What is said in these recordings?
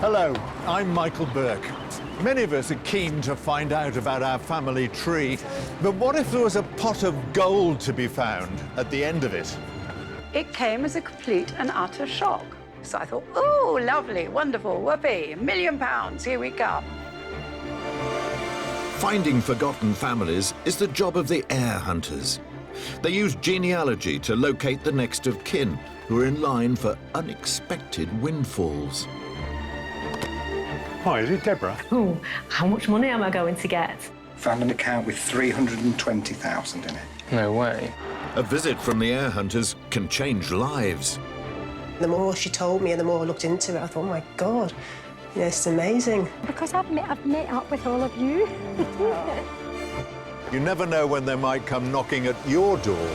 Hello, I'm Michael Burke. Many of us are keen to find out about our family tree, but what if there was a pot of gold to be found at the end of it? It came as a complete and utter shock. So I thought, oh, lovely, wonderful, whoopee, £1 million, here we come. Finding forgotten families is the job of the heir hunters. They use genealogy to locate the next of kin who are in line for unexpected windfalls. Hi, is it Deborah? Oh, how much money am I going to get? Found an account with 320,000 in it. No way. A visit from the heir hunters can change lives. The more she told me and the more I looked into it, I thought, oh my God, yeah, it's amazing. Because I've met up with all of you. You never know when they might come knocking at your door.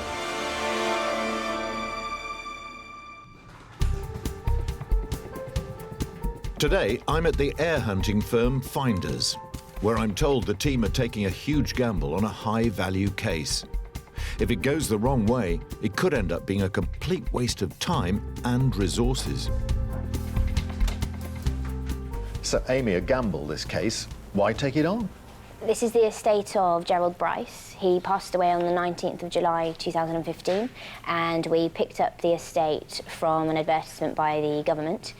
Today, I'm at the heir hunting firm Finders, where I'm told the team are taking a huge gamble on a high-value case. If it goes the wrong way, it could end up being a complete waste of time and resources. So, Amy, a gamble, this case. Why take it on? This is the estate of Gerald Bryce. He passed away on the 19th of July 2015, and we picked up the estate from an advertisement by the government.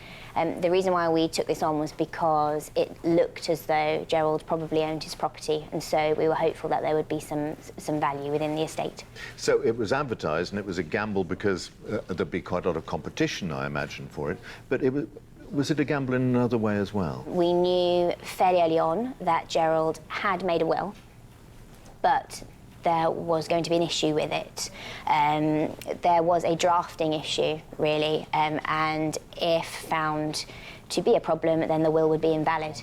The reason why we took this on was because it looked as though Gerald probably owned his property, and so we were hopeful that there would be some value within the estate. So it was advertised and it was a gamble because there'd be quite a lot of competition, I imagine, for it. But was it a gamble in another way as well? We knew fairly early on that Gerald had made a will, but there was going to be an issue with it. There was a drafting issue, really, and if found to be a problem, then the will would be invalid.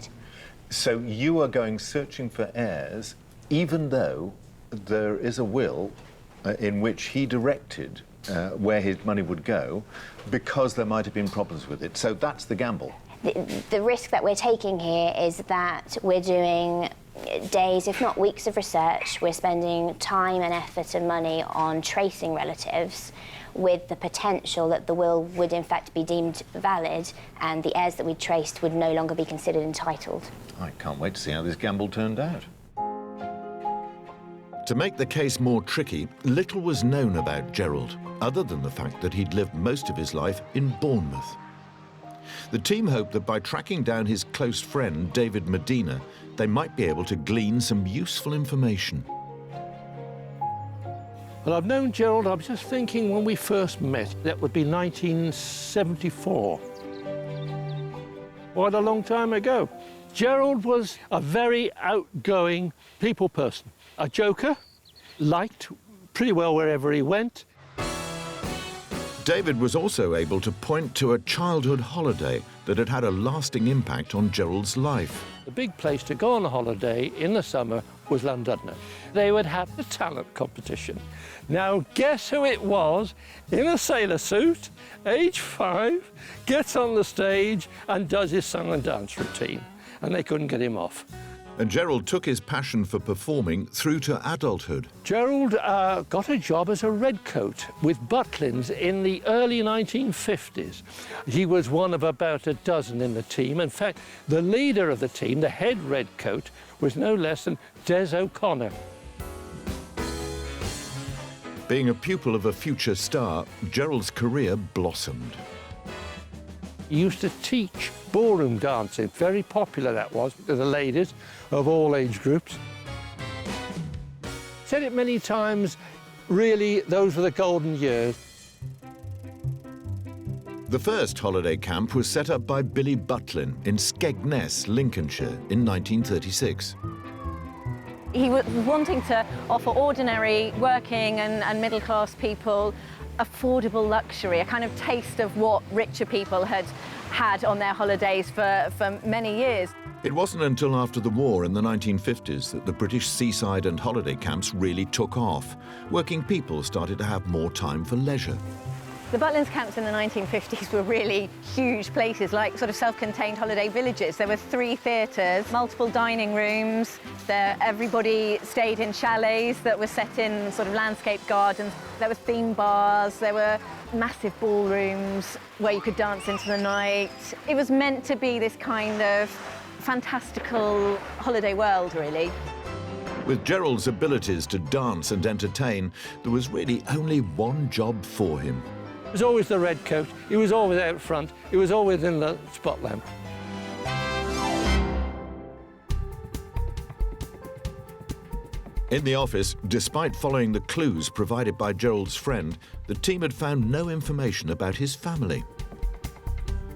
So you are going searching for heirs, even though there is a will in which he directed where his money would go, because there might have been problems with it. So that's the gamble. The risk that we're taking here is that we're doing days, if not weeks, of research. We're spending time and effort and money on tracing relatives, with the potential that the will would in fact be deemed valid and the heirs that we traced would no longer be considered entitled. I can't wait to see how this gamble turned out. To make the case more tricky, little was known about Gerald, other than the fact that he'd lived most of his life in Bournemouth. The team hoped that by tracking down his close friend, David Medina, they might be able to glean some useful information. Well, I've known Gerald, I was just thinking when we first met, that would be 1974. Quite a long time ago. Gerald was a very outgoing people person, a joker, liked pretty well wherever he went. David was also able to point to a childhood holiday that had had a lasting impact on Gerald's life. The big place to go on a holiday in the summer was Llandudno. They would have the talent competition. Now, guess who it was, in a sailor suit, age 5, gets on the stage and does his song and dance routine, and they couldn't get him off. And Gerald took his passion for performing through to adulthood. Gerald got a job as a redcoat with Butlins in the early 1950s. He was one of about a dozen in the team. In fact, the leader of the team, the head redcoat, was no less than Des O'Connor. Being a pupil of a future star, Gerald's career blossomed. He used to teach ballroom dancing. Very popular that was to the ladies of all age groups. Said it many times, really, those were the golden years. The first holiday camp was set up by Billy Butlin in Skegness, Lincolnshire, in 1936. He was wanting to offer ordinary working and middle-class people affordable luxury, a kind of taste of what richer people had had on their holidays for many years. It wasn't until after the war in the 1950s that the British seaside and holiday camps really took off. Working people started to have more time for leisure. The Butlins camps in the 1950s were really huge places, like sort of self-contained holiday villages. There were 3 theatres, multiple dining rooms. Everybody stayed in chalets that were set in sort of landscape gardens. There were theme bars, there were massive ballrooms where you could dance into the night. It was meant to be this kind of fantastical holiday world, really. With Gerald's abilities to dance and entertain, there was really only one job for him. It was always the red coat, he was always out front, he was always in the spotlight. In the office, despite following the clues provided by Gerald's friend, the team had found no information about his family.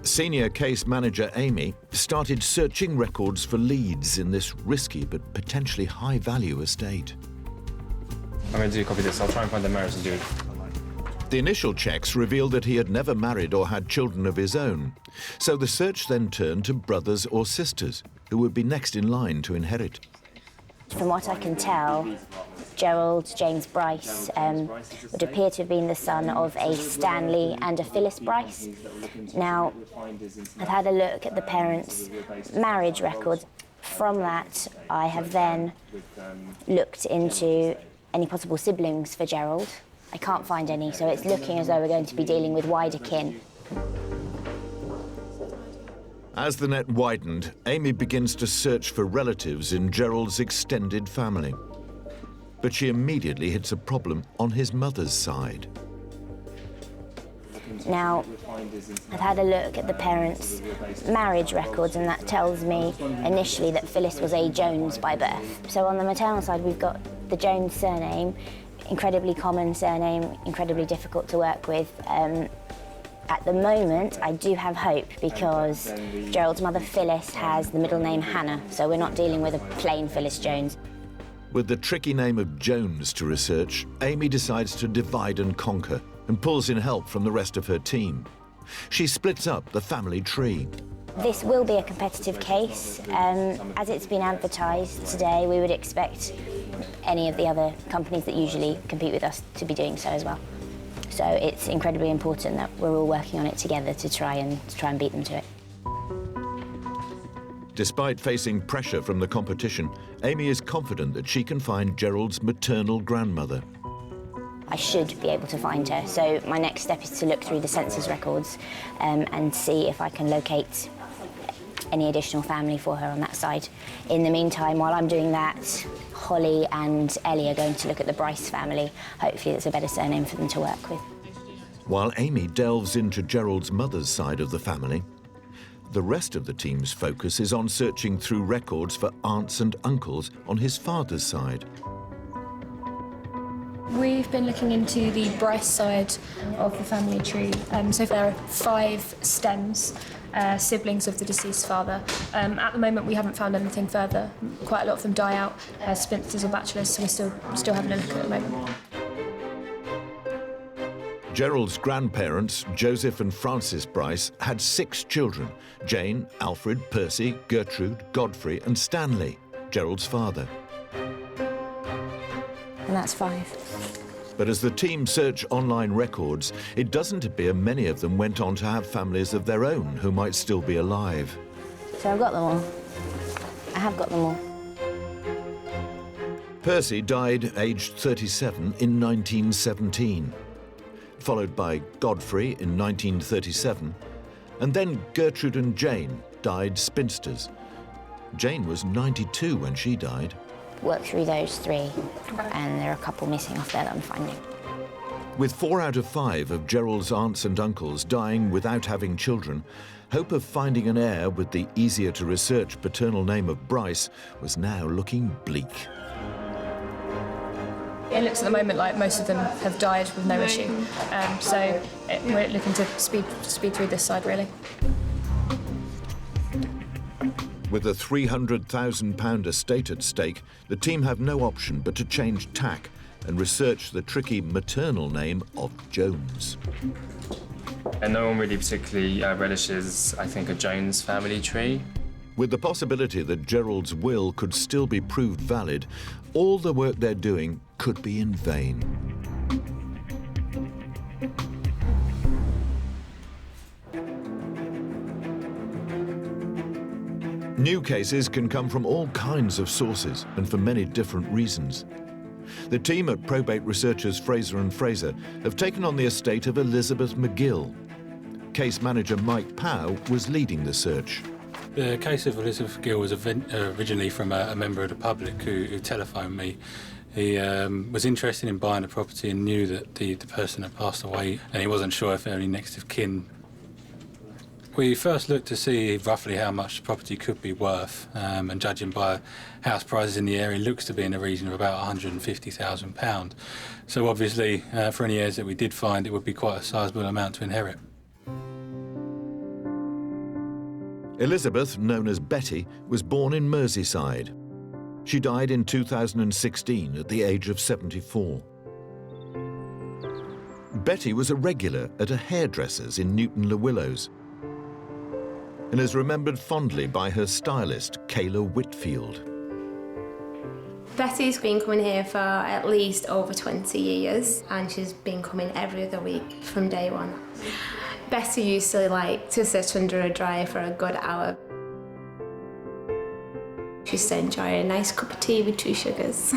Senior case manager Amy started searching records for leads in this risky but potentially high-value estate. I'm going to copy this. I'll try and find the marriage and do it. The initial checks revealed that he had never married or had children of his own. So the search then turned to brothers or sisters who would be next in line to inherit. From what I can tell, Gerald James Bryce would appear to have been the son of a Stanley and a Phyllis Bryce. Now, I've had a look at the parents' marriage records. From that, I have then looked into any possible siblings for Gerald. I can't find any, so it's looking as though we're going to be dealing with wider kin. As the net widened, Amy begins to search for relatives in Gerald's extended family. But she immediately hits a problem on his mother's side. Now, I've had a look at the parents' marriage records, and that tells me initially that Phyllis was a Jones by birth. So on the maternal side, we've got the Jones surname, incredibly common surname, incredibly difficult to work with. At the moment, I do have hope because Gerald's mother, Phyllis, has the middle name Hannah, so we're not dealing with a plain Phyllis Jones. With the tricky name of Jones to research, Amy decides to divide and conquer and pulls in help from the rest of her team. She splits up the family tree. This will be a competitive case. As it's been advertised today, we would expect any of the other companies that usually compete with us to be doing so as well. So it's incredibly important that we're all working on it together to try and beat them to it. Despite facing pressure from the competition, Amy is confident that she can find Gerald's maternal grandmother. I should be able to find her, so my next step is to look through the census records and see if I can locate any additional family for her on that side. In the meantime, while I'm doing that, Holly and Ellie are going to look at the Bryce family. Hopefully it's a better surname for them to work with. While Amy delves into Gerald's mother's side of the family, the rest of the team's focus is on searching through records for aunts and uncles on his father's side. We've been looking into the Bryce side of the family tree. So there are 5 stems, siblings of the deceased father. At the moment, we haven't found anything further. Quite a lot of them die out as spinsters or bachelors, so we're still having a look at the moment. Gerald's grandparents, Joseph and Frances Bryce, had 6 children: Jane, Alfred, Percy, Gertrude, Godfrey and Stanley, Gerald's father. And that's 5. But as the team search online records, it doesn't appear many of them went on to have families of their own who might still be alive. So I've got them all. I have got them all. Percy died aged 37 in 1917, followed by Godfrey in 1937, and then Gertrude and Jane died spinsters. Jane was 92 when she died. Work through those 3, and there are a couple missing off there that I'm finding. With 4 out of 5 of Gerald's aunts and uncles dying without having children, hope of finding an heir with the easier-to-research paternal name of Bryce was now looking bleak. It looks at the moment like most of them have died with no issue, so we're looking to speed through this side, really. With a £300,000 estate at stake, the team have no option but to change tack and research the tricky maternal name of Jones. And no one really particularly relishes, I think, a Jones family tree. With the possibility that Gerald's will could still be proved valid, all the work they're doing could be in vain. New cases can come from all kinds of sources and for many different reasons. The team at probate researchers Fraser and Fraser have taken on the estate of Elizabeth McGill. Case manager Mike Powell was leading the search. The case of Elizabeth McGill was originally from a member of the public who telephoned me. He was interested in buying a property and knew that the person had passed away, and he wasn't sure if there were any next of kin. We first looked to see roughly how much the property could be worth, and judging by house prices in the area, it looks to be in the region of about £150,000. So obviously, for any heirs that we did find, it would be quite a sizable amount to inherit. Elizabeth, known as Betty, was born in Merseyside. She died in 2016 at the age of 74. Betty was a regular at a hairdresser's in Newton-le-Willows and is remembered fondly by her stylist, Kayla Whitfield. Betty's been coming here for at least over 20 years, and she's been coming every other week from day one. Betty used to like to sit under a dryer for a good hour. She used to enjoy a nice cup of tea with 2 sugars.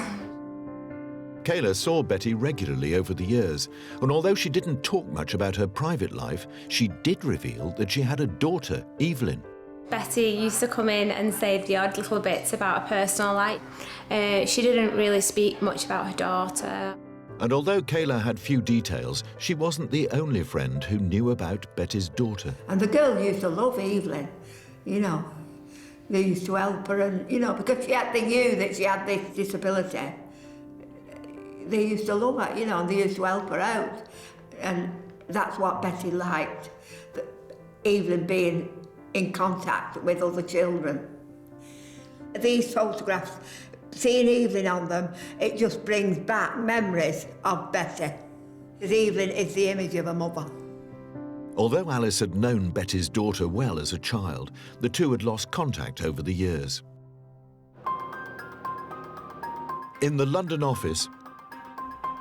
Kayla saw Betty regularly over the years, and although she didn't talk much about her private life, she did reveal that she had a daughter, Evelyn. Betty used to come in and say the odd little bits about her personal life. She didn't really speak much about her daughter. And although Kayla had few details, she wasn't the only friend who knew about Betty's daughter. And the girl used to love Evelyn, you know. They used to help her, and, you know, because they knew that she had this disability. They used to love her, you know, and they used to help her out. And that's what Betty liked, Evelyn being in contact with other children. These photographs, seeing Evelyn on them, it just brings back memories of Betty. Because Evelyn is the image of a mother. Although Alice had known Betty's daughter well as a child, the two had lost contact over the years. In the London office,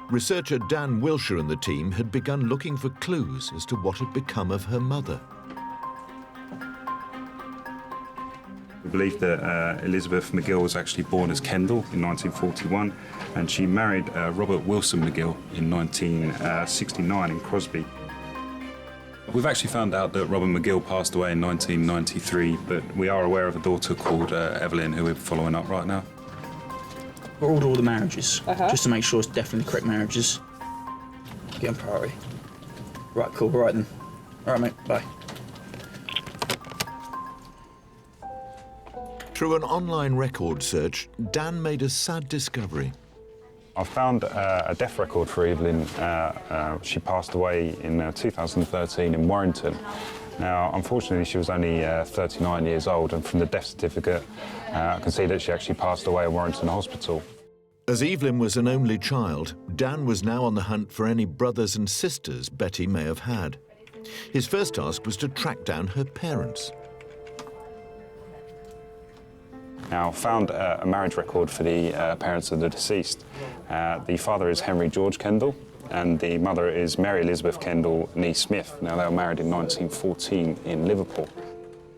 researcher Dan Wilshire and the team had begun looking for clues as to what had become of her mother. We believe that Elizabeth McGill was actually born as Kendall in 1941, and she married Robert Wilson McGill in 1969 in Crosby. We've actually found out that Robert McGill passed away in 1993, but we are aware of a daughter called Evelyn, who we're following up right now. We'll order all the marriages, just to make sure it's definitely the correct marriages. Get on priority. Right, cool, right then. All right, mate, bye. Through an online record search, Dan made a sad discovery. I found a death record for Evelyn. She passed away in 2013 in Warrington. Now, unfortunately, she was only 39 years old, and from the death certificate, I can see that she actually passed away at Warrington Hospital. As Evelyn was an only child, Dan was now on the hunt for any brothers and sisters Betty may have had. His first task was to track down her parents. Now, found a marriage record for the parents of the deceased. The father is Henry George Kendall, and the mother is Mary Elizabeth Kendall Nee Smith. Now, they were married in 1914 in Liverpool.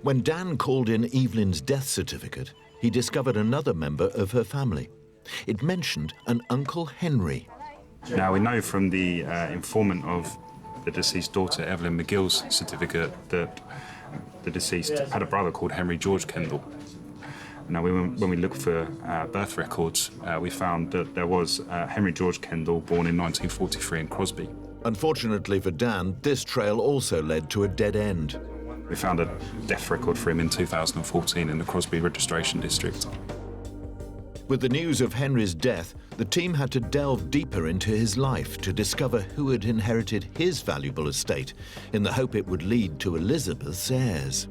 When Dan called in Evelyn's death certificate, he discovered another member of her family. It mentioned an Uncle Henry. Now, we know from the informant of the deceased daughter, Evelyn McGill's certificate, that the deceased had a brother called Henry George Kendall. Now, when we looked for birth records, we found that there was Henry George Kendall, born in 1943 in Crosby. Unfortunately for Dan, this trail also led to a dead end. We found a death record for him in 2014 in the Crosby Registration District. With the news of Henry's death, the team had to delve deeper into his life to discover who had inherited his valuable estate, in the hope it would lead to Elizabeth's heirs.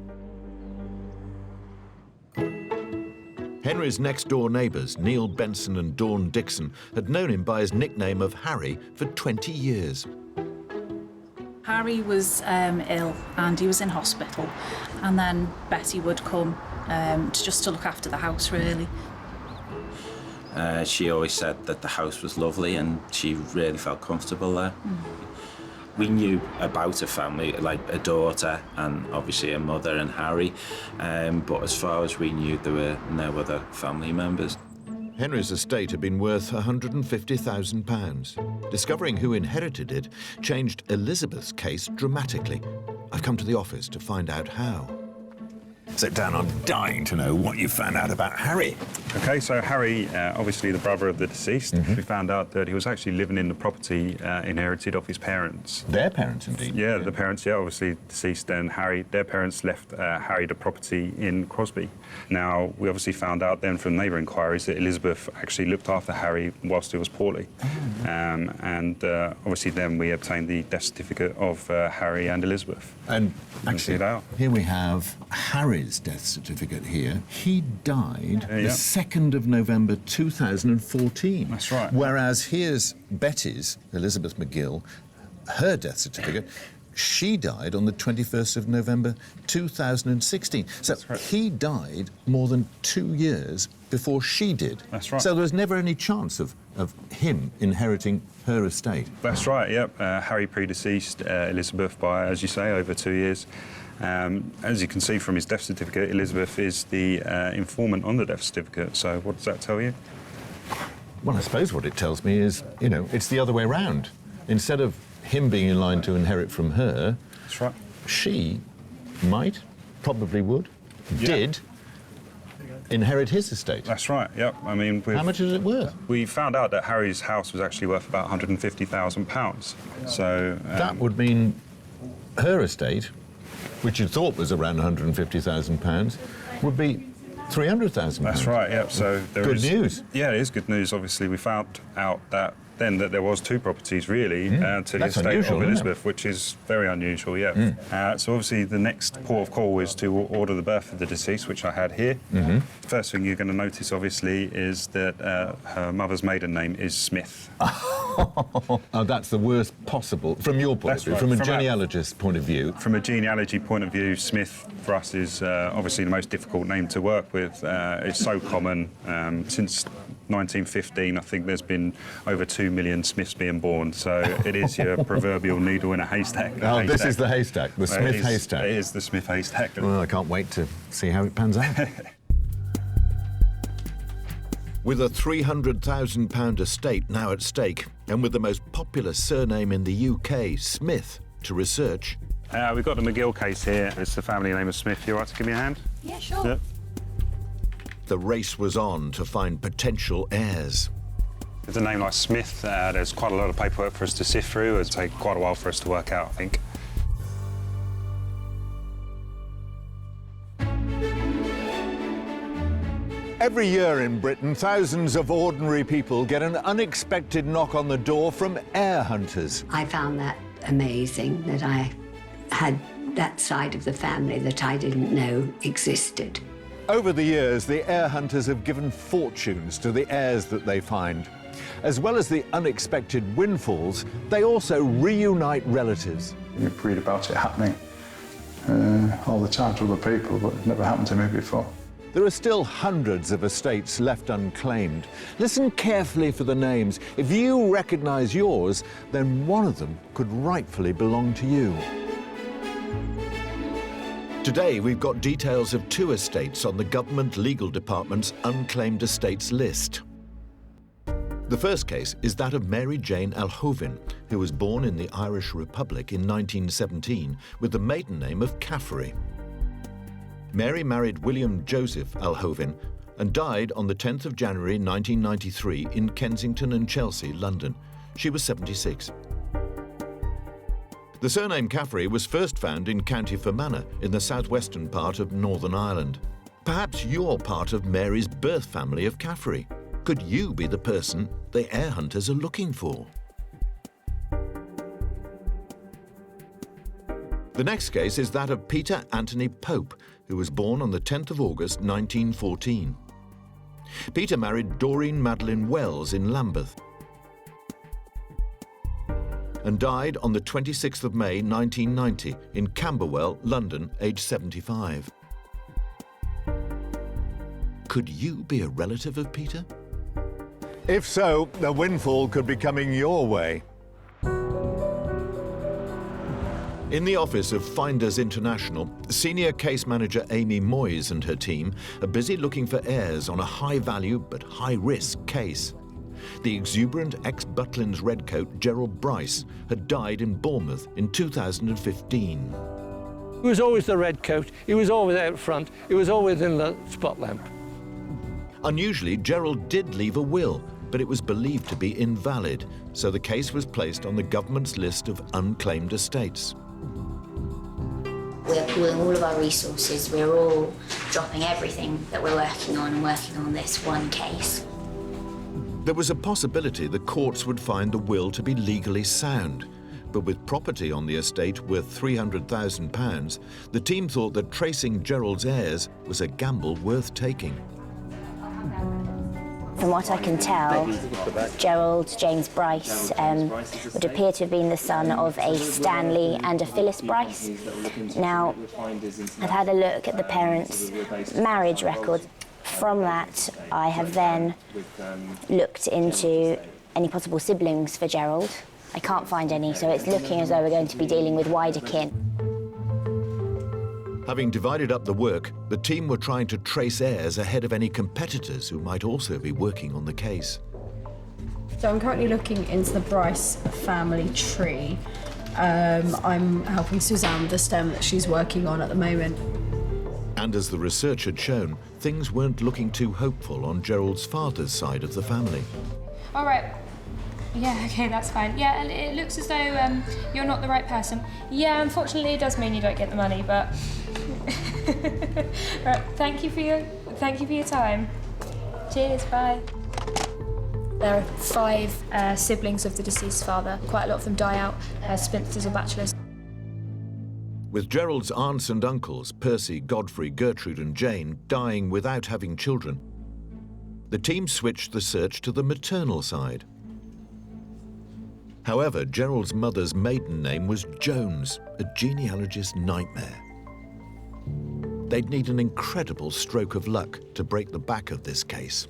Henry's next-door neighbours, Neil Benson and Dawn Dixon, had known him by his nickname of Harry for 20 years. Harry was ill and he was in hospital, and then Betty would come just to look after the house, really. She always said that the house was lovely and she really felt comfortable there. We knew about a family, like a daughter and obviously a mother and Harry, but as far as we knew, there were no other family members. Henry's estate had been worth £150,000. Discovering who inherited it changed Elizabeth's case dramatically. I've come to the office to find out how. Sit down, I'm dying to know what you found out about Harry. Okay, so Harry, obviously the brother of the deceased, we found out that he was actually living in the property inherited off his parents. Their parents, indeed? Yeah, the parents, yeah, obviously deceased and Harry. Their parents left Harry the property in Crosby. Now, we obviously found out then from neighbour inquiries that Elizabeth actually looked after Harry whilst he was poorly. Obviously then we obtained the death certificate of Harry and Elizabeth. And actually, here we have Harry's death certificate here. He died the 2nd of November 2014. That's right. Whereas here's Betty's, Elizabeth McGill, her death certificate, she died on the 21st of November 2016. So he died more than 2 years before she did. That's right. So there was never any chance of him inheriting her estate. That's right, yep. Harry predeceased Elizabeth by, as you say, over 2 years. As you can see from his death certificate, Elizabeth is the informant on the death certificate. So what does that tell you? Well, I suppose what it tells me is, you know, it's the other way round. Instead of him being in line to inherit from her, that's right, she might, probably would, did inherit his estate. That's right, yep. I mean, how much is it worth? We found out that Harry's house was actually worth about £150,000. So that would mean her estate, which you thought was around £150,000, would be £300,000. That's right, yep. So there good news. Yeah, it is good news. Obviously, we found out that then that there was 2 properties really to the That's estate unusual, of Elizabeth, which is very unusual, yeah. So obviously the next port of call is to order the birth of the deceased, which I had here. First thing you're going to notice, obviously, is that her mother's maiden name is Smith. Oh, that's the worst possible, from your point of view, from a genealogist's point of view. From a genealogy point of view, Smith, for us, is obviously the most difficult name to work with. It's so common. Since 1915, I think there's been over 2 million Smiths being born, so it is your proverbial needle in a haystack. This is the haystack, the Smith haystack. It is the Smith haystack. Well, I can't wait to see how it pans out. With a £300,000 estate now at stake, and with the most popular surname in the UK, Smith, to research... We've got the McGill case here. It's the family name of Smith. You all right to give me a hand? Yeah, sure. Yep. The race was on to find potential heirs. With a name like Smith, there's quite a lot of paperwork for us to sift through. It'll take quite a while for us to work out, I think. Every year in Britain, thousands of ordinary people get an unexpected knock on the door from heir hunters. I found that amazing, that I had that side of the family that I didn't know existed. Over the years, the heir hunters have given fortunes to the heirs that they find. As well as the unexpected windfalls, they also reunite relatives. You've read about it happening all the time to other people, but it never happened to me before. There are still hundreds of estates left unclaimed. Listen carefully for the names. If you recognise yours, then one of them could rightfully belong to you. Today, we've got details of 2 estates on the Government Legal Department's unclaimed estates list. The first case is that of Mary Jane Alhovin, who was born in the Irish Republic in 1917 with the maiden name of Caffrey. Mary married William Joseph Alhovin and died on the 10th of January 1993 in Kensington and Chelsea, London. She was 76. The surname Caffrey was first found in County Fermanagh in the southwestern part of Northern Ireland. Perhaps you're part of Mary's birth family of Caffrey. Could you be the person the heir hunters are looking for? The next case is that of Peter Anthony Pope, who was born on the 10th of August 1914. Peter married Doreen Madeline Wells in Lambeth and died on the 26th of May 1990 in Camberwell, London, aged 75. Could you be a relative of Peter? If so, the windfall could be coming your way. In the office of Finders International, senior case manager Amy Moyes and her team are busy looking for heirs on a high-value but high-risk case. The exuberant ex-Butlins redcoat Gerald Bryce had died in Bournemouth in 2015. He was always the redcoat, he was always out front, he was always in the spotlight. Unusually, Gerald did leave a will, but it was believed to be invalid, so the case was placed on the government's list of unclaimed estates. We're pooling all of our resources, we're all dropping everything that we're working on and working on this one case. There was a possibility the courts would find the will to be legally sound, but with property on the estate worth £300,000, the team thought that tracing Gerald's heirs was a gamble worth taking. From what I can tell, Gerald James Bryce would appear to have been the son of a Stanley and a Phyllis Bryce. Now, I've had a look at the parents' marriage record. From that, I have then looked into any possible siblings for Gerald. I can't find any, so it's looking as though we're going to be dealing with wider kin. Having divided up the work, the team were trying to trace heirs ahead of any competitors who might also be working on the case. So I'm currently looking into the Bryce family tree. I'm helping Suzanne with the stem that she's working on at the moment. And as the research had shown, things weren't looking too hopeful on Gerald's father's side of the family. All right. Yeah, okay, that's fine. Yeah, it looks as though you're not the right person. Yeah, unfortunately, it does mean you don't get the money, but... Right, thank you for your time. Cheers, bye. There are 5 siblings of the deceased father. Quite a lot of them die out as spinsters or bachelors. With Gerald's aunts and uncles, Percy, Godfrey, Gertrude and Jane, dying without having children, the team switched the search to the maternal side. However, Gerald's mother's maiden name was Jones, a genealogist's nightmare. They'd need an incredible stroke of luck to break the back of this case.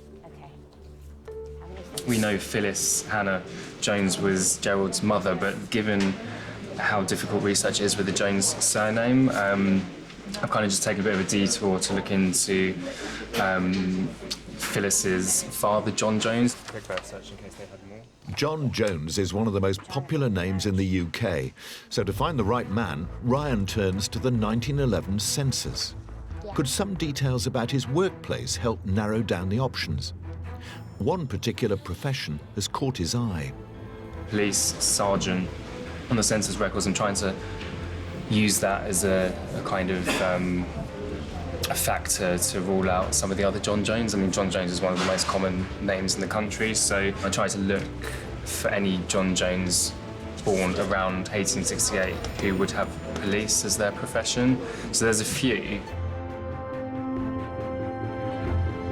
We know Phyllis Hannah Jones was Gerald's mother, but given how difficult research is with the Jones surname, I've kind of just taken a bit of a detour to look into Phyllis's father, John Jones. Quick search in case they had more. John Jones is one of the most popular names in the UK, so to find the right man, Ryan turns to the 1911 census. Could some details about his workplace help narrow down the options? One particular profession has caught his eye. Police sergeant on the census records. I'm trying to use that as a kind of a factor to rule out some of the other John Jones. I mean, John Jones is one of the most common names in the country, so I try to look for any John Jones born around 1868 who would have police as their profession. So there's a few.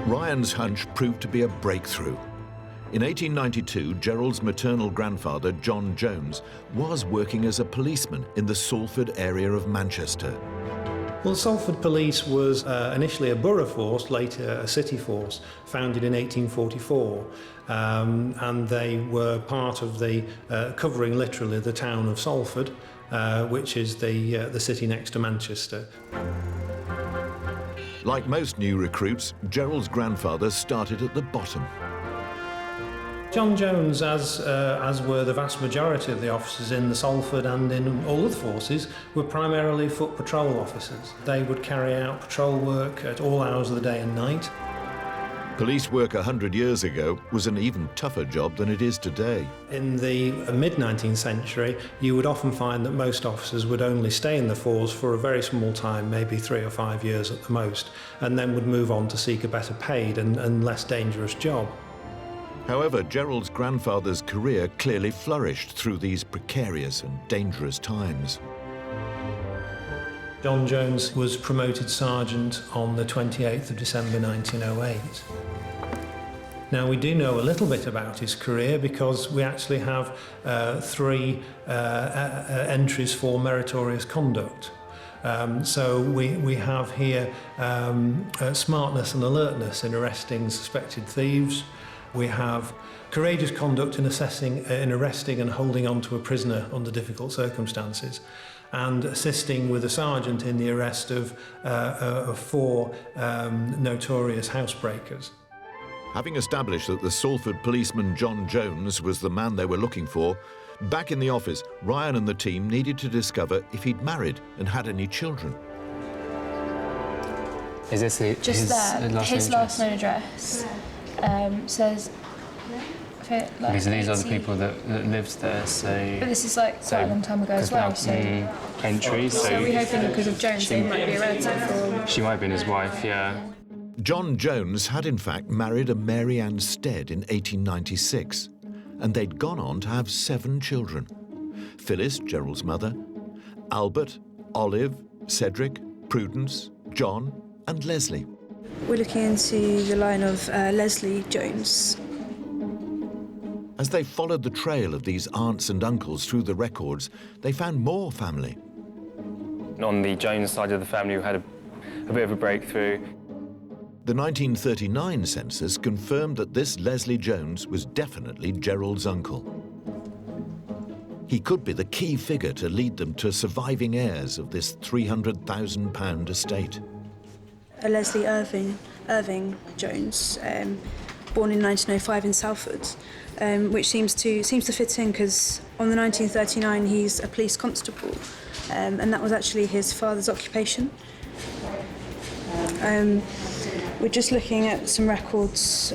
Ryan's hunch proved to be a breakthrough. In 1892, Gerald's maternal grandfather, John Jones, was working as a policeman in the Salford area of Manchester. Well, Salford Police was initially a borough force, later a city force, founded in 1844, and they were part of the, covering literally the town of Salford, which is the city next to Manchester. Like most new recruits, Gerald's grandfather started at the bottom. John Jones, as were the vast majority of the officers in the Salford and in all other forces, were primarily foot patrol officers. They would carry out patrol work at all hours of the day and night. Police work 100 years ago was an even tougher job than it is today. In the mid-19th century, you would often find that most officers would only stay in the force for a very small time, maybe 3 or 5 years at the most, and then would move on to seek a better paid and less dangerous job. However, Gerald's grandfather's career clearly flourished through these precarious and dangerous times. John Jones was promoted sergeant on the 28th of December 1908. Now, we do know a little bit about his career because we actually have 3 entries for meritorious conduct. So we have here smartness and alertness in arresting suspected thieves. We have courageous conduct in arresting and holding on to a prisoner under difficult circumstances. and assisting with a sergeant in the arrest of 4 notorious housebreakers. Having established that the Salford policeman John Jones was the man they were looking for, back in the office, Ryan and the team needed to discover if he'd married and had any children. Is this Just his last known address says. Because these are the people that lived there, so... But this is like quite a long time ago as well, so... Entries, so we're hoping because of Jones they might be a relative or... She might have been his wife, yeah. John Jones had in fact married a Mary Ann Stead in 1896, and they'd gone on to have 7 children. Phyllis, Gerald's mother, Albert, Olive, Cedric, Prudence, John and Leslie. We're looking into the line of Leslie Jones. As they followed the trail of these aunts and uncles through the records, they found more family. On the Jones side of the family, we had a bit of a breakthrough. The 1939 census confirmed that this Leslie Jones was definitely Gerald's uncle. He could be the key figure to lead them to surviving heirs of this £300,000 estate. Leslie Irving Jones, born in 1905 in Salford, which seems to fit in because on the 1939 he's a police constable, and that was actually his father's occupation. We're just looking at some records,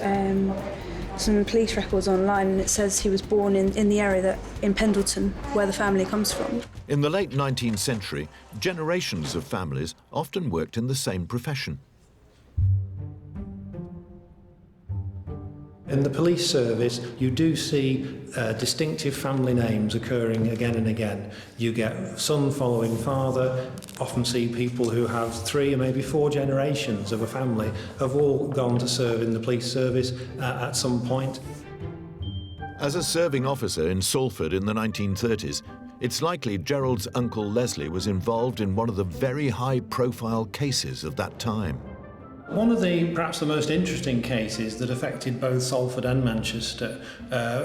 some police records online, and it says he was born in the area in Pendleton, where the family comes from. In the late 19th century, generations of families often worked in the same profession. In the police service, you do see distinctive family names occurring again and again. You get son following father, often see people who have 3 or maybe 4 generations of a family have all gone to serve in the police service at some point. As a serving officer in Salford in the 1930s, it's likely Gerald's uncle Leslie was involved in one of the very high-profile cases of that time. One of perhaps the most interesting cases that affected both Salford and Manchester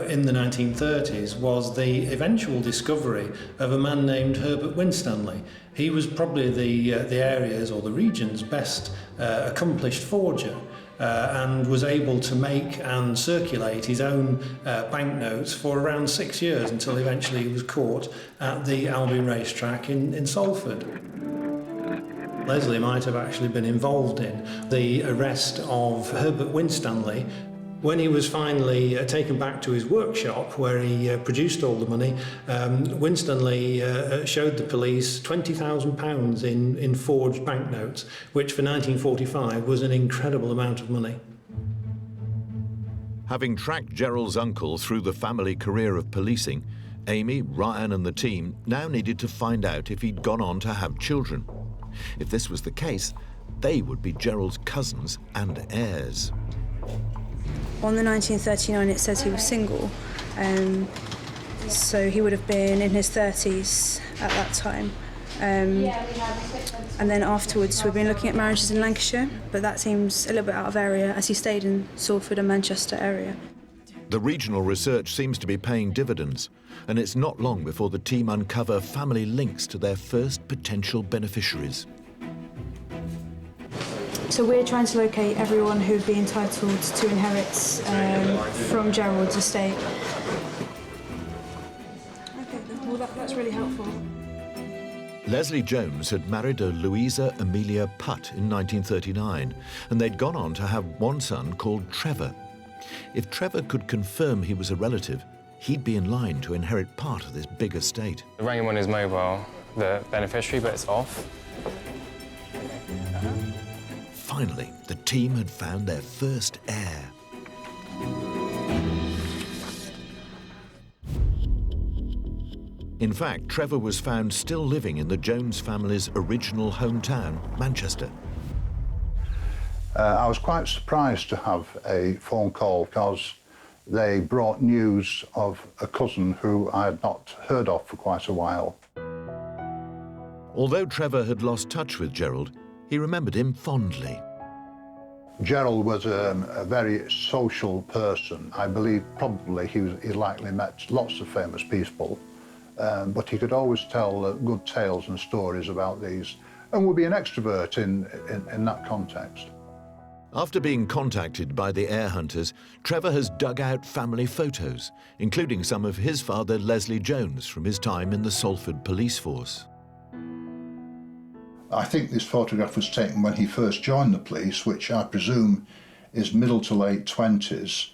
in the 1930s was the eventual discovery of a man named Herbert Winstanley. He was probably the area's or the region's best accomplished forger and was able to make and circulate his own banknotes for around 6 years until eventually he was caught at the Albion racetrack in Salford. Leslie might have actually been involved in the arrest of Herbert Winstanley. When he was finally taken back to his workshop where he produced all the money, Winstanley showed the police £20,000 in forged banknotes, which for 1945 was an incredible amount of money. Having tracked Gerald's uncle through the family career of policing, Amy, Ryan and the team now needed to find out if he'd gone on to have children. If this was the case, they would be Gerald's cousins and heirs. On the 1939 it says he was single, so he would have been in his 30s at that time. And then afterwards we've been looking at marriages in Lancashire, but that seems a little bit out of area as he stayed in Salford and Manchester area. The regional research seems to be paying dividends, and it's not long before the team uncover family links to their first potential beneficiaries. So we're trying to locate everyone who would be entitled to inherit from Gerald's estate. Okay, well that's really helpful. Leslie Jones had married a Louisa Amelia Putt in 1939, and they'd gone on to have one son called Trevor. If Trevor could confirm he was a relative, he'd be in line to inherit part of this big estate. I rang him on his mobile, the beneficiary, but it's off. Finally, the team had found their first heir. In fact, Trevor was found still living in the Jones family's original hometown, Manchester. I was quite surprised to have a phone call because they brought news of a cousin who I had not heard of for quite a while. Although Trevor had lost touch with Gerald, he remembered him fondly. Gerald was a very social person. I believe probably he likely met lots of famous people. but he could always tell good tales and stories about these, and would be an extrovert in that context. After being contacted by the heir hunters, Trevor has dug out family photos, including some of his father, Leslie Jones, from his time in the Salford police force. I think this photograph was taken when he first joined the police, which I presume is middle to late 20s,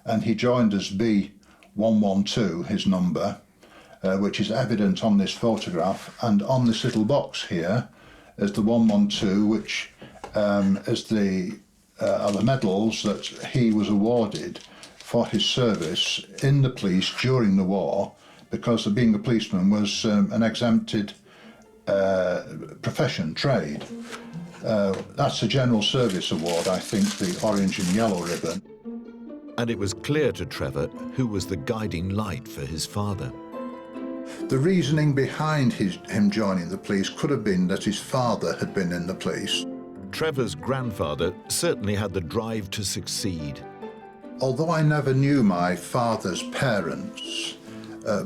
and he joined as B112, his number, which is evident on this photograph, and on this little box here is the 112, which is are the medals that he was awarded for his service in the police during the war, because being a policeman was an exempted profession, trade. That's a General Service Award, I think, the orange and yellow ribbon. And it was clear to Trevor who was the guiding light for his father. The reasoning behind him joining the police could have been that his father had been in the police. Trevor's grandfather certainly had the drive to succeed. Although I never knew my father's parents,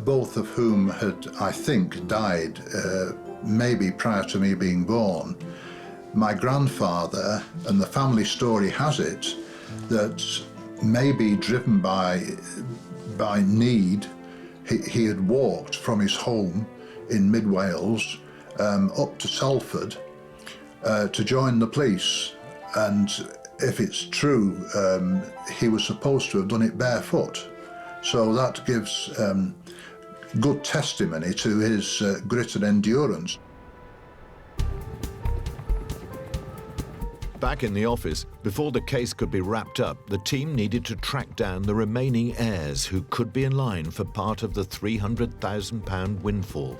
both of whom had, I think, died maybe prior to me being born, my grandfather, and the family story has it, that maybe driven by need, he had walked from his home in mid-Wales up to Salford to join the police. And if it's true, he was supposed to have done it barefoot. So that gives good testimony to his grit and endurance. Back in the office, before the case could be wrapped up, the team needed to track down the remaining heirs who could be in line for part of the £300,000 windfall.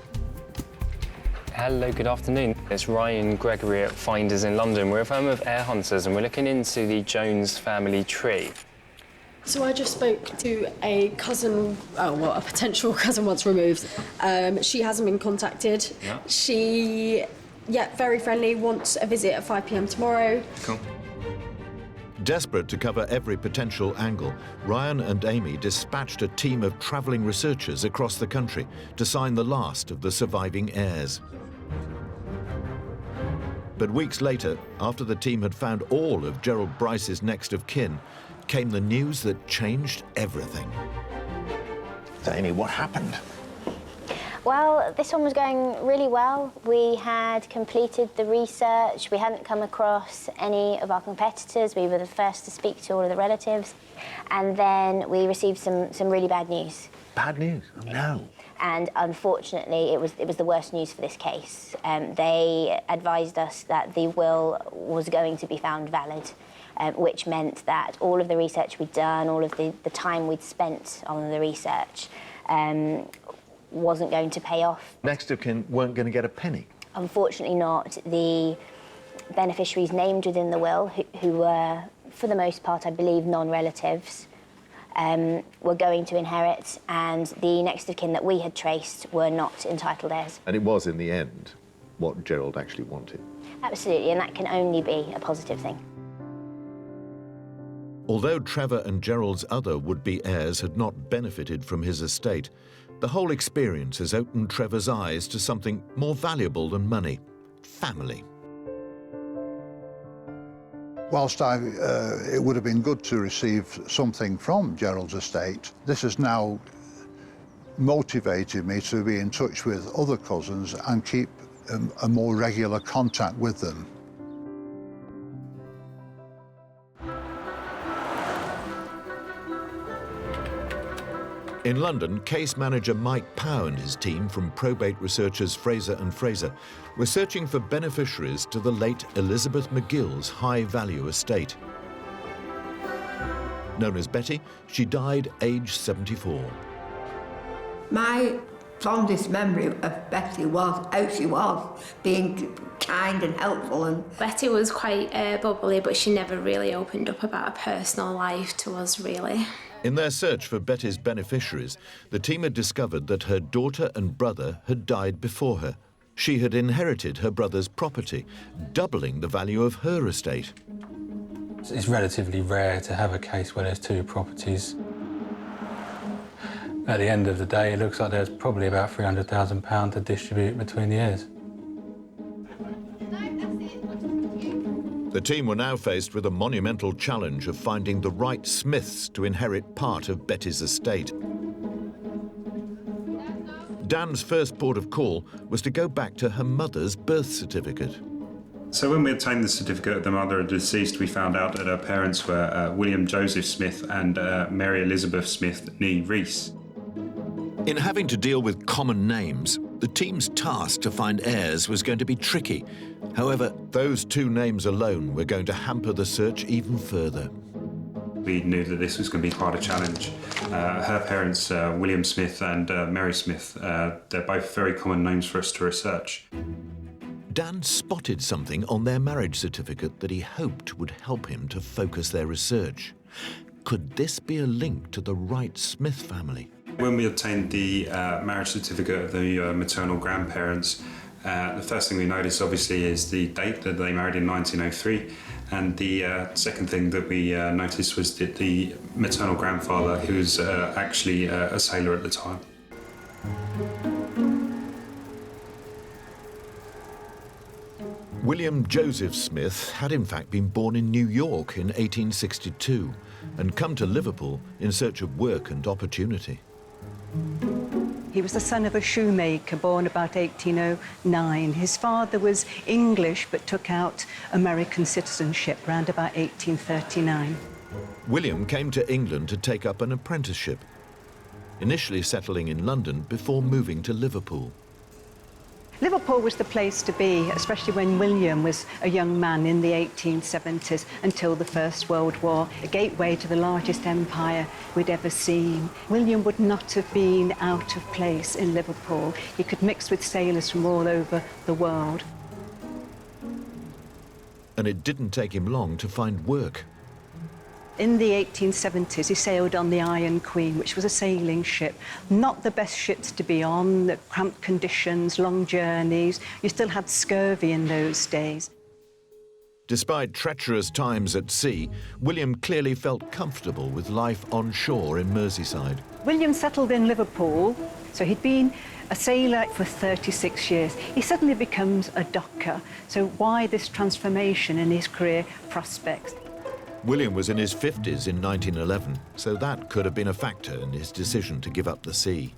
Hello, good afternoon. It's Ryan Gregory at Finders in London. We're a firm of heir hunters and we're looking into the Jones family tree. So I just spoke to a cousin, a potential cousin once removed. She hasn't been contacted. Yeah. She, very friendly, wants a visit at 5 p.m. tomorrow. Cool. Desperate to cover every potential angle, Ryan and Amy dispatched a team of travelling researchers across the country to sign the last of the surviving heirs. But weeks later, after the team had found all of Gerald Bryce's next of kin, came the news that changed everything. So, Amy, what happened? Well, this one was going really well. We had completed the research. We hadn't come across any of our competitors. We were the first to speak to all of the relatives. And then we received some really bad news. Bad news? Oh, no. And unfortunately, it was the worst news for this case. They advised us that the will was going to be found valid, which meant that all of the research we'd done, all of the time we'd spent on the research, wasn't going to pay off. Next of kin weren't going to get a penny? Unfortunately not. The beneficiaries named within the will, who were, for the most part, I believe, non-relatives, were going to inherit, and the next of kin that we had traced were not entitled heirs. And it was, in the end, what Gerald actually wanted? Absolutely, and that can only be a positive thing. Although Trevor and Gerald's other would-be heirs had not benefited from his estate, the whole experience has opened Trevor's eyes to something more valuable than money: family. Whilst it would have been good to receive something from Gerald's estate, this has now motivated me to be in touch with other cousins and keep a more regular contact with them. In London, case manager Mike Pow and his team from probate researchers Fraser and Fraser were searching for beneficiaries to the late Elizabeth McGill's high-value estate. Known as Betty, she died aged 74. My fondest memory of Betty was how she was, being kind and helpful. And Betty was quite bubbly, but she never really opened up about her personal life to us, really. In their search for Betty's beneficiaries, the team had discovered that her daughter and brother had died before her. She had inherited her brother's property, doubling the value of her estate. It's relatively rare to have a case where there's two properties. At the end of the day, it looks like there's probably about £300,000 to distribute between the heirs. The team were now faced with a monumental challenge of finding the right Smiths to inherit part of Betty's estate. Dan's first port of call was to go back to her mother's birth certificate. So when we obtained the certificate of the mother of the deceased, we found out that her parents were William Joseph Smith and Mary Elizabeth Smith, née Rees. In having to deal with common names, the team's task to find heirs was going to be tricky. However, those two names alone were going to hamper the search even further. We knew that this was going to be quite a challenge. Her parents, William Smith and Mary Smith, they're both very common names for us to research. Dan spotted something on their marriage certificate that he hoped would help him to focus their research. Could this be a link to the Wright Smith family? When we obtained the marriage certificate of the maternal grandparents, the first thing we noticed obviously is the date that they married in 1903, and the second thing that we noticed was that the maternal grandfather, who was actually a sailor at the time. William Joseph Smith had in fact been born in New York in 1862 and come to Liverpool in search of work and opportunity. He was the son of a shoemaker born about 1809. His father was English but took out American citizenship around about 1839. William came to England to take up an apprenticeship, initially settling in London before moving to Liverpool. Liverpool was the place to be, especially when William was a young man in the 1870s until the First World War, a gateway to the largest empire we'd ever seen. William would not have been out of place in Liverpool. He could mix with sailors from all over the world. And it didn't take him long to find work. In the 1870s, he sailed on the Iron Queen, which was a sailing ship. Not the best ships to be on, the cramped conditions, long journeys. You still had scurvy in those days. Despite treacherous times at sea, William clearly felt comfortable with life on shore in Merseyside. William settled in Liverpool, so he'd been a sailor for 36 years. He suddenly becomes a docker. So why this transformation in his career prospects? William was in his 50s in 1911, so that could have been a factor in his decision to give up the sea.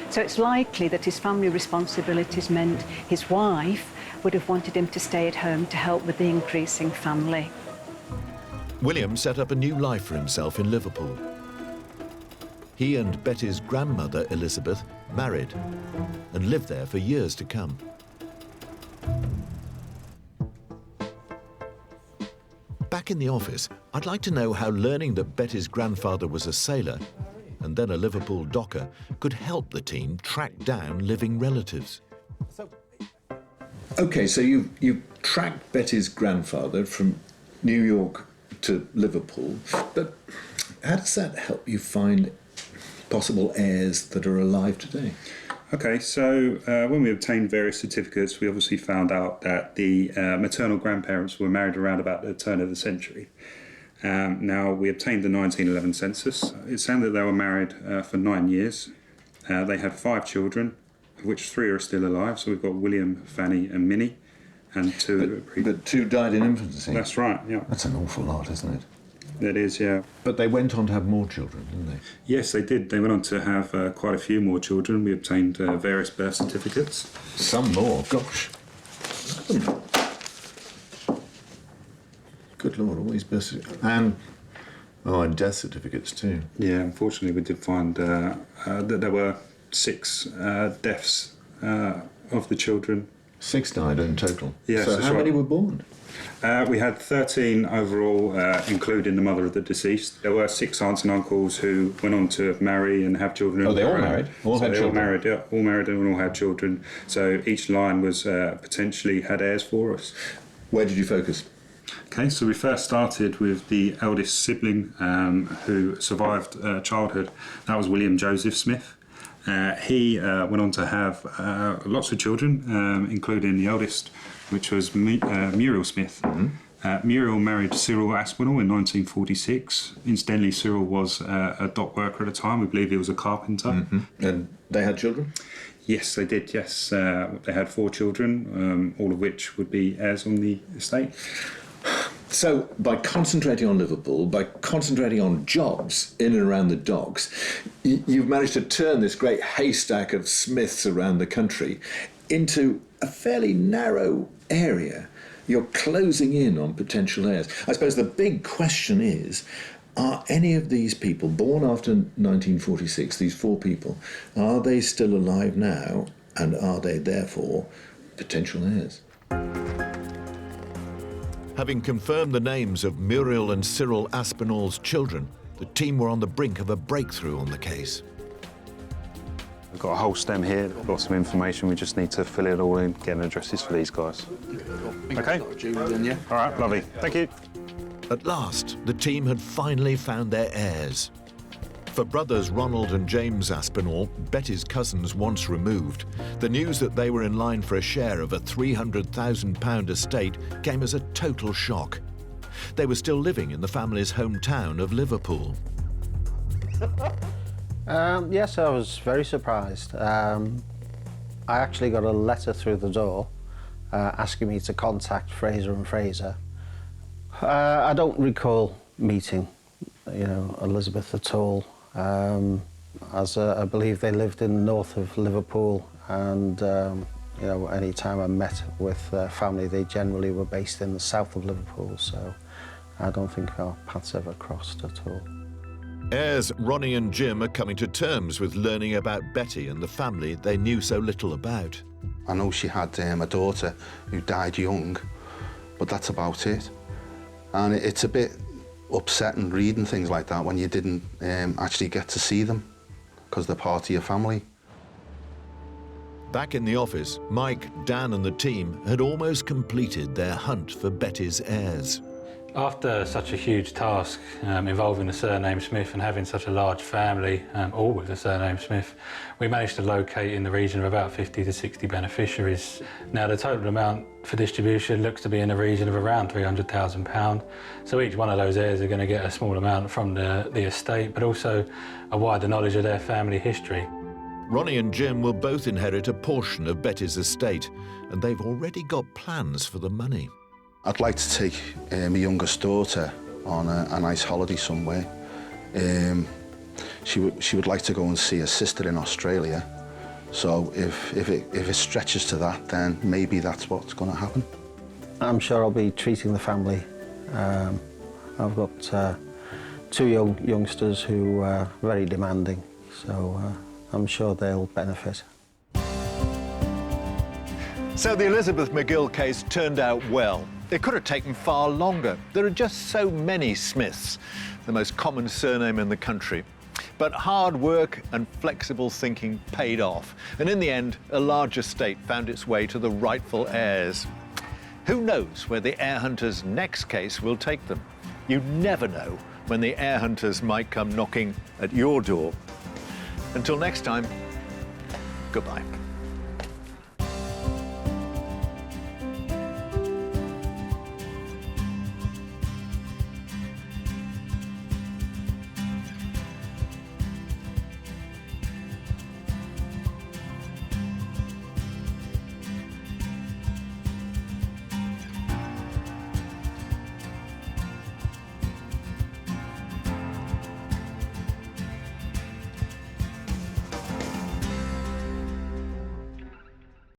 So it's likely that his family responsibilities meant his wife would have wanted him to stay at home to help with the increasing family. William set up a new life for himself in Liverpool. He and Betty's grandmother, Elizabeth, married and lived there for years to come. Back in the office, I'd like to know how learning that Betty's grandfather was a sailor and then a Liverpool docker could help the team track down living relatives. OK, so you tracked Betty's grandfather from New York to Liverpool, but how does that help you find possible heirs that are alive today? OK, so when we obtained various certificates, we obviously found out that the maternal grandparents were married around about the turn of the century. Now, we obtained the 1911 census. It sounded that they were married for 9 years. They had 5 children, of which 3 are still alive. So we've got William, Fanny and Minnie, and 2... But 2 died in infancy? That's right, yeah. That's an awful lot, isn't it? It is, yeah. But they went on to have more children, didn't they? Yes, they did. They went on to have quite a few more children. We obtained various birth certificates. Some more, gosh. Good Lord, all these birth certificates. And death certificates too. Yeah, unfortunately we did find that there were 6 deaths of the children. 6 died in total? Yes, so how many were born? We had 13 overall, including the mother of the deceased. There were 6 aunts and uncles who went on to marry and have children. Oh, they all married? All had children? All married, yeah. All married and all had children. So each line was potentially had heirs for us. Where did you focus? Okay, so we first started with the eldest sibling who survived childhood. That was William Joseph Smith. He went on to have lots of children, including the eldest, which was Muriel Smith. Muriel married Cyril Aspinall in 1946. Incidentally, Cyril was a dock worker at the time. We believe he was a carpenter. And they had children? Yes, they did, yes. They had 4 children, all of which would be heirs on the estate. So, by concentrating on Liverpool, by concentrating on jobs in and around the docks, you've managed to turn this great haystack of smiths around the country into a fairly narrow area. You're closing in on potential heirs. I suppose the big question is, are any of these people, born after 1946, these 4 people, are they still alive now, and are they therefore potential heirs? Having confirmed the names of Muriel and Cyril Aspinall's children, the team were on the brink of a breakthrough on the case. We've got a whole stem here, lots of information. We just need to fill it all in, get addresses for these guys. Okay? All right, lovely. Thank you. At last, the team had finally found their heirs. For brothers Ronald and James Aspinall, Betty's cousins once removed, the news that they were in line for a share of a £300,000 estate came as a total shock. They were still living in the family's hometown of Liverpool. Yes, I was very surprised. I actually got a letter through the door asking me to contact Fraser and Fraser. I don't recall meeting, Elizabeth at all. As I believe they lived in the north of Liverpool, and any time I met with family, they generally were based in the south of Liverpool, so I don't think our paths ever crossed at all. Heirs Ronnie and Jim are coming to terms with learning about Betty and the family they knew so little about. I know she had a daughter who died young, but that's about it. And it's a bit upsetting reading things like that when you didn't actually get to see them because they're part of your family. Back in the office, Mike, Dan and the team had almost completed their hunt for Betty's heirs. After such a huge task involving the surname Smith and having such a large family, all with the surname Smith, we managed to locate in the region of about 50 to 60 beneficiaries. Now, the total amount for distribution looks to be in the region of around £300,000. So each one of those heirs are going to get a small amount from the estate, but also a wider knowledge of their family history. Ronnie and Jim will both inherit a portion of Betty's estate, and they've already got plans for the money. I'd like to take my youngest daughter on a nice holiday somewhere. She would like to go and see her sister in Australia. So if it stretches to that, then maybe that's what's going to happen. I'm sure I'll be treating the family. I've got 2 youngsters who are very demanding, so I'm sure they'll benefit. So the Elizabeth McGill case turned out well. It could have taken far longer. There are just so many Smiths, the most common surname in the country. But hard work and flexible thinking paid off. And in the end, a large estate found its way to the rightful heirs. Who knows where the Heir Hunters' next case will take them? You never know when the Heir Hunters might come knocking at your door. Until next time, goodbye.